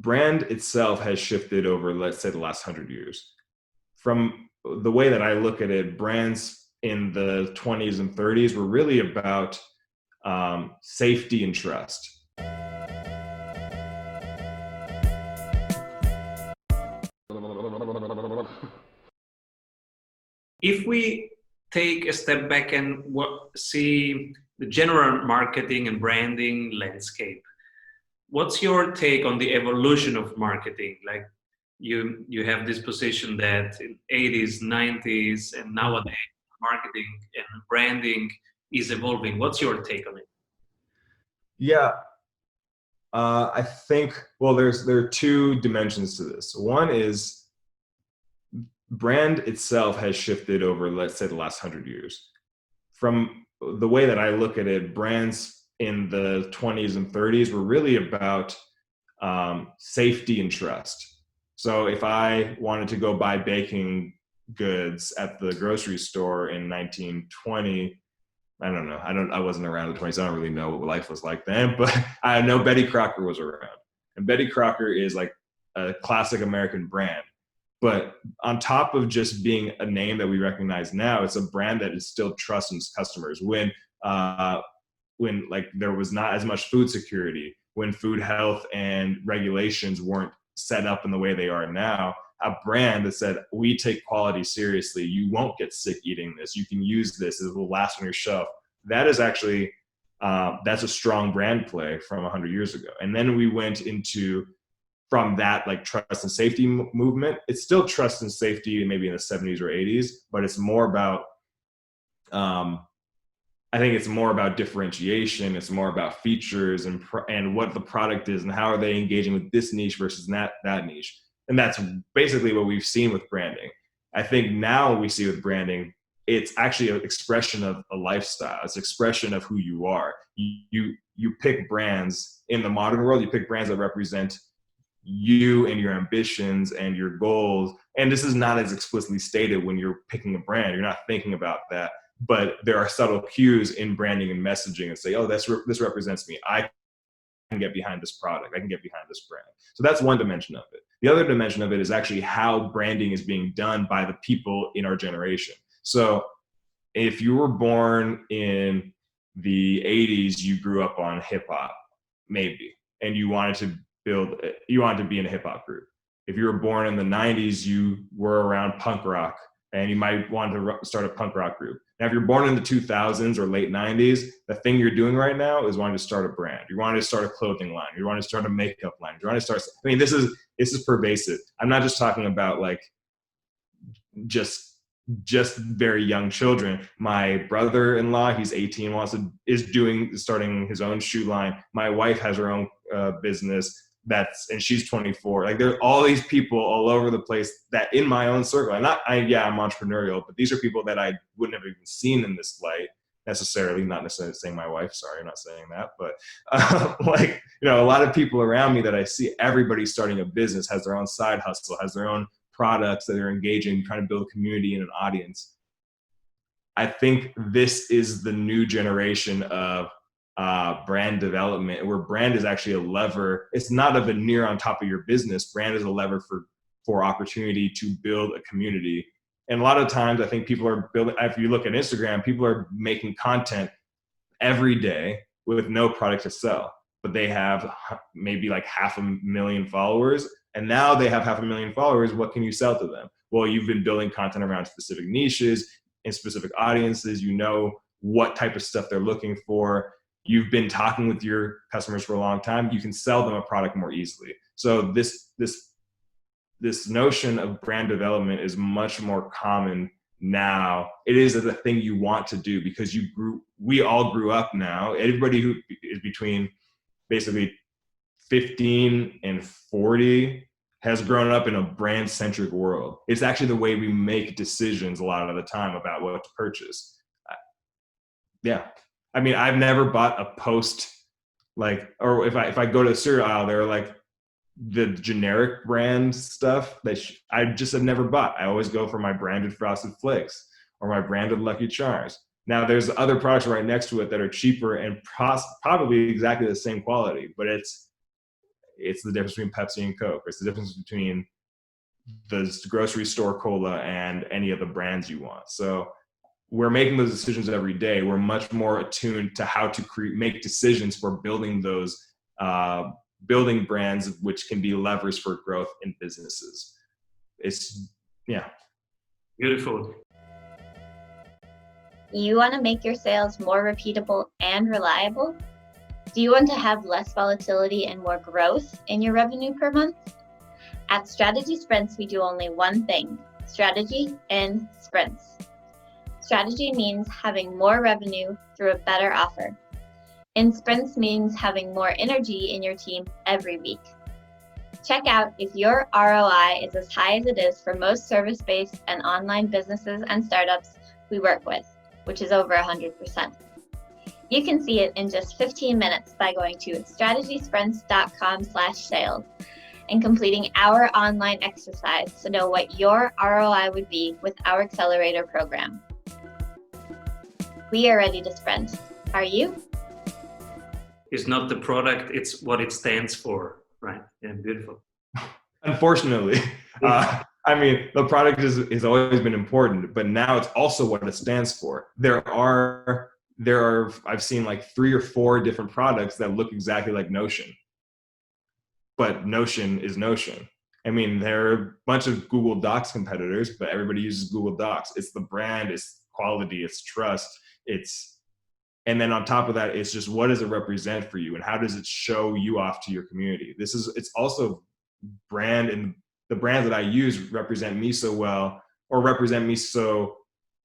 brand itself has shifted over, let's say, the last 100 years. From the way that I look at it, brands in the 20s and 30s were really about safety and trust. If we take a step back and see the general marketing and branding landscape, what's your take on the evolution of marketing? Like you have this position that in 80s, 90s, and nowadays marketing and branding is evolving. What's your take on it? Yeah, I think, well, there are two dimensions to this. One is brand itself has shifted over, let's say, the last 100 years. From the way that I look at it, brands in the 20s and 30s were really about safety and trust. So if I wanted to go buy baking goods at the grocery store in 1920, I wasn't around in the 20s. I don't really know what life was like then, but I know Betty Crocker was around. And Betty Crocker is like a classic American brand. But on top of just being a name that we recognize now, it's a brand that is still trusting customers. When like there was not as much food security, when food health and regulations weren't set up in the way they are now, a brand that said, we take quality seriously, you won't get sick eating this, you can use this, it will last on your shelf. That is actually, that's a strong brand play from 100 years ago. And then we went into, from that like trust and safety movement, it's still trust and safety maybe in the 70s or 80s, but it's more about, I think it's more about differentiation. It's more about features and what the product is and how are they engaging with this niche versus that niche. And that's basically what we've seen with branding. I think now we see with branding, it's actually an expression of a lifestyle. It's an expression of who you are. You pick brands in the modern world, you pick brands that represent you and your ambitions and your goals. And this is not as explicitly stated when you're picking a brand. You're not thinking about that, but there are subtle cues in branding and messaging and say, oh, this represents me. I can get behind this product. I can get behind this brand. So that's one dimension of it. The other dimension of it is actually how branding is being done by the people in our generation. So if you were born in the 80s, you grew up on hip hop, maybe, and you wanted to be in a hip hop group. If you were born in the 90s, you were around punk rock and you might want to start a punk rock group. Now, if you're born in the 2000s or late 90s, the thing you're doing right now is wanting to start a brand. You want to start a clothing line. You want to start a makeup line. You want to start, I mean, this is pervasive. I'm not just talking about like just very young children. My brother-in-law, he's 18, is starting his own shoe line. My wife has her own business. And she's 24. Like there are all these people all over the place that in my own circle, and I'm entrepreneurial, but these are people that I wouldn't have even seen in this light necessarily, not necessarily saying my wife, sorry, I'm not saying that, but like, you know, a lot of people around me that I see, everybody starting a business, has their own side hustle, has their own products that they're engaging, trying to build a community and an audience. I think this is the new generation of brand development, where brand is actually a lever. It's not a veneer on top of your business. Brand is a lever for opportunity to build a community. And a lot of times I think people are building, if you look at Instagram, people are making content every day with no product to sell, but they have maybe like 500,000 followers. And now they have 500,000 followers. What can you sell to them? Well, you've been building content around specific niches and specific audiences. You know what type of stuff they're looking for. You've been talking with your customers for a long time. You can sell them a product more easily. So this notion of brand development is much more common now. It is the thing you want to do because we all grew up now. Everybody who is between basically 15 and 40 has grown up in a brand-centric world. It's actually the way we make decisions a lot of the time about what to purchase. Yeah. I mean, I've never bought a Post, like, or if I go to the cereal aisle, there are like the generic brand stuff that I just have never bought. I always go for my branded Frosted Flakes or my branded Lucky Charms. Now there's other products right next to it that are cheaper and probably exactly the same quality, but It's the difference between Pepsi and Coke. It's the difference between the grocery store cola and any of the brands you want. So we're making those decisions every day. We're much more attuned to how to make decisions for building those building brands, which can be levers for growth in businesses. It's, yeah. Beautiful. You want to make your sales more repeatable and reliable? Do you want to have less volatility and more growth in your revenue per month? At Strategy Sprints, we do only one thing: strategy in sprints. Strategy means having more revenue through a better offer. In sprints means having more energy in your team every week. Check out if your ROI is as high as it is for most service-based and online businesses and startups we work with, which is over 100%. You can see it in just 15 minutes by going to strategysprints.com/sales and completing our online exercise to know what your ROI would be with our accelerator program. We are ready to sprint. Are you? It's not the product, it's what it stands for, right? Yeah, beautiful. Unfortunately, I mean, the product has always been important, but now it's also what it stands for. There are, I've seen like 3 or 4 different products that look exactly like Notion, but Notion is Notion. I mean, there are a bunch of Google Docs competitors, but everybody uses Google Docs. It's the brand, it's quality, it's trust, and then on top of that, it's just, what does it represent for you and how does it show you off to your community? It's also brand, and the brands that I use represent me so well, or represent me so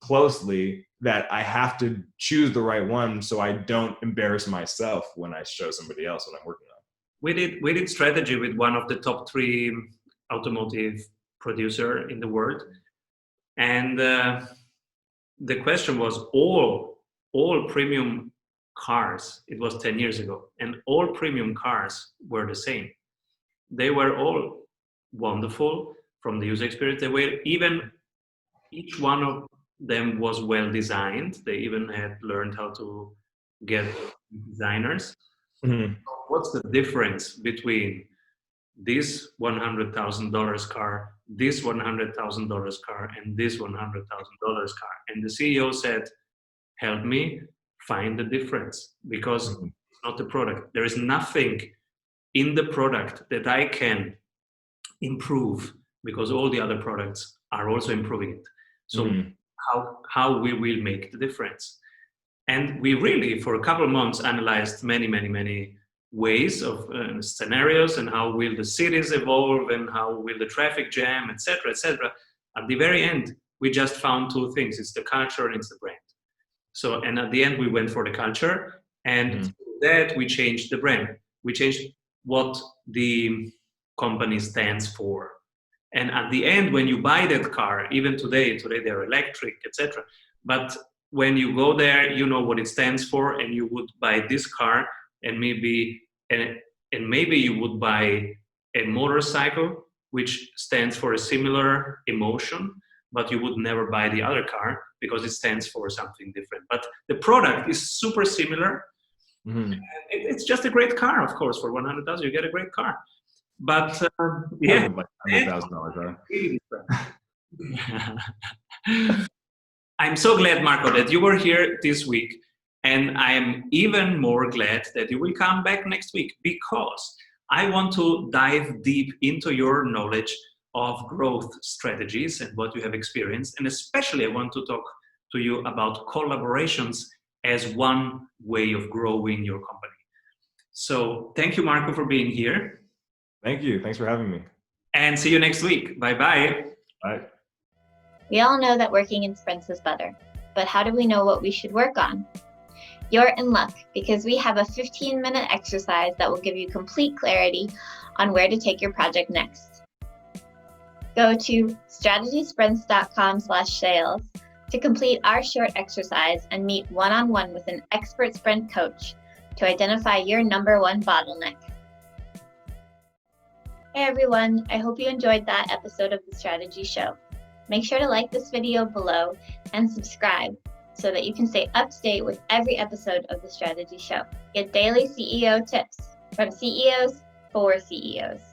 closely, that I have to choose the right one so I don't embarrass myself when I show somebody else what I'm working on. We did strategy with one of the top 3 automotive producer in the world, and the question was all premium cars. It was 10 years ago, and all premium cars were the same. They were all wonderful from the user experience. They were even, each one of them was well designed. They even had learned how to get designers. Mm-hmm. What's the difference between this $100,000 car, this $100,000 car, and this $100,000 car? And the CEO said, help me find the difference, because it's not the product. There is nothing in the product that I can improve, because all the other products are also improving it. So how we will make the difference? And we really, for a couple of months, analyzed many ways of scenarios, and how will the cities evolve, and how will the traffic jam, etc., etc. At the very end, we just found 2 things: it's the culture and it's the brand. So, and at the end, we went for the culture, and through that we changed the brand. We changed what the company stands for. And at the end, when you buy that car, even today they're electric, etc. But when you go there, you know what it stands for, and you would buy this car, and maybe you would buy a motorcycle which stands for a similar emotion, but you would never buy the other car because it stands for something different. But the product is super similar. It's just a great car, of course. For $100,000, you get a great car. But yeah, like $100,000 car. I'm so glad, Marco, that you were here this week, and I am even more glad that you will come back next week, because I want to dive deep into your knowledge of growth strategies and what you have experienced, and especially I want to talk to you about collaborations as one way of growing your company. So thank you, Marco, for being here. Thank you. Thanks for having me. And see you next week. Bye-bye. Bye. We all know that working in sprints is better, but how do we know what we should work on? You're in luck, because we have a 15-minute exercise that will give you complete clarity on where to take your project next. Go to strategysprints.com/sales to complete our short exercise and meet one-on-one with an expert sprint coach to identify your #1 bottleneck. Hey everyone, I hope you enjoyed that episode of the Strategy Show. Make sure to like this video below and subscribe so that you can stay up to date with every episode of the Strategy Show. Get daily CEO tips from CEOs, for CEOs.